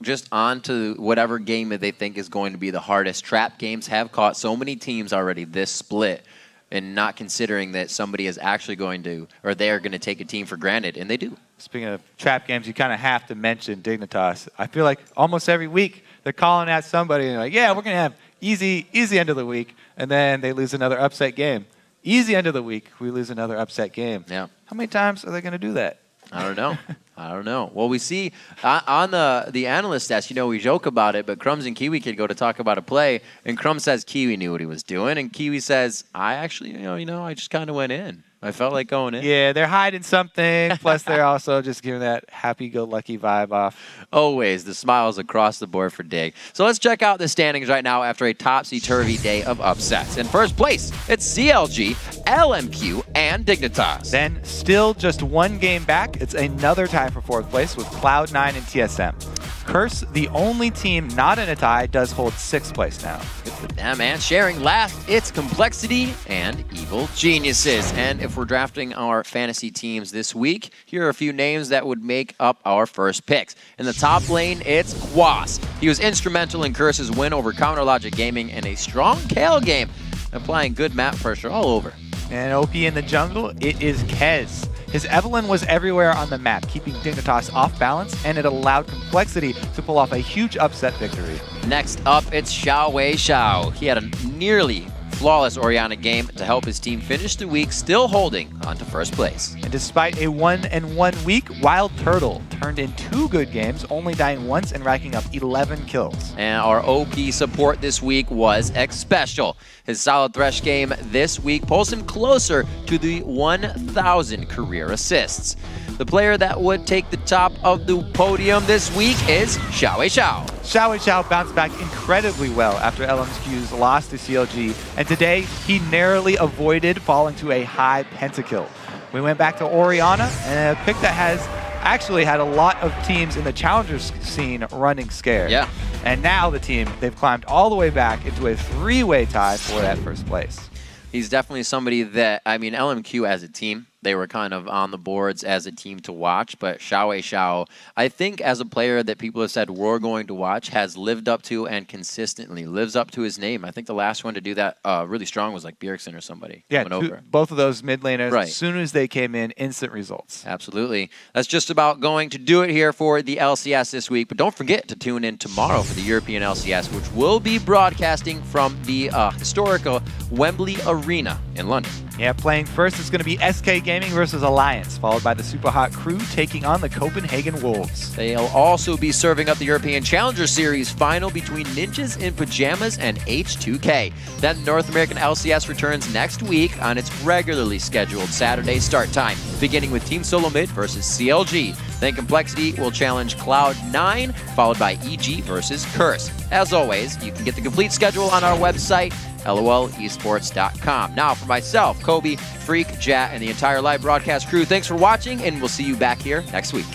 just on to whatever game that they think is going to be the hardest. Trap games have caught so many teams already this split, and not considering that somebody is actually going to, or they are going to take a team for granted, and they do. Speaking of trap games, you kind of have to mention Dignitas. I feel like almost every week they're calling at somebody and they're like, yeah, we're going to have easy end of the week, and then they lose another upset game. Easy end of the week, we lose another upset game. Yeah. How many times are they going to do that? I don't know. I don't know. Well, we see on the analyst desk, we joke about it, but Crumbs and Kiwi Kid go to talk about a play, and Crumbs says Kiwi knew what he was doing, and Kiwi says, I actually, I just kind of went in. I felt like going in. Yeah, they're hiding something. Plus, they're also just giving that happy-go-lucky vibe off. Always. The smiles across the board for Dig. So let's check out the standings right now after a topsy-turvy day of upsets. In first place, it's CLG, LMQ, and Dignitas. Then, still just one game back, it's another tie for fourth place with Cloud9 and TSM. Curse, the only team not in a tie, does hold sixth place now. Good for them. And sharing last, it's Complexity and Evil Geniuses. And if we're drafting our fantasy teams this week, here are a few names that would make up our first picks. In the top lane, it's Quas. He was instrumental in Curse's win over Counter Logic Gaming in a strong Kale game, applying good map pressure all over. And OP in the jungle, it is Kez. His Evelynn was everywhere on the map, keeping Dignitas off balance, and it allowed Complexity to pull off a huge upset victory. Next up, it's Xiao. He had a nearly flawless Orianna game to help his team finish the week, still holding on to first place. And despite a 1-1 week, Wild Turtle turned in 2 good games, only dying once and racking up 11 kills. And our OP support this week was Xpecial. His solid Thresh game this week pulls him closer to the 1,000 career assists. The player that would take the top of the podium this week is Xiao. Xiao bounced back incredibly well after LMQ's loss to CLG, and today he narrowly avoided falling to a high pentakill. We went back to Orianna, and a pick that has actually had a lot of teams in the challengers scene running scared. Yeah. And now the team, they've climbed all the way back into a 3-way tie for that first place. He's definitely somebody that, LMQ as a team, they were kind of on the boards as a team to watch, but Xiao, I think as a player that people have said we're going to watch, has lived up to and consistently lives up to his name. I think the last one to do that really strong was like Bjergsen or somebody. Yeah, both of those mid laners, right. As soon as they came in, instant results. Absolutely. That's just about going to do it here for the LCS this week, but don't forget to tune in tomorrow for the European LCS, which will be broadcasting from the historical Wembley Arena in London. Yeah, playing first is going to be SK Gaming versus Alliance, followed by the Super Hot Crew taking on the Copenhagen Wolves. They'll also be serving up the European Challenger Series final between Ninjas in Pajamas and H2K. Then North American LCS returns next week on its regularly scheduled Saturday start time, beginning with Team Solo Mid versus CLG. Then Complexity will challenge Cloud9, followed by EG versus Curse. As always, you can get the complete schedule on our website, lolesports.com. Now, for myself, Kobe, Freak, Jat, and the entire live broadcast crew, thanks for watching, and we'll see you back here next week.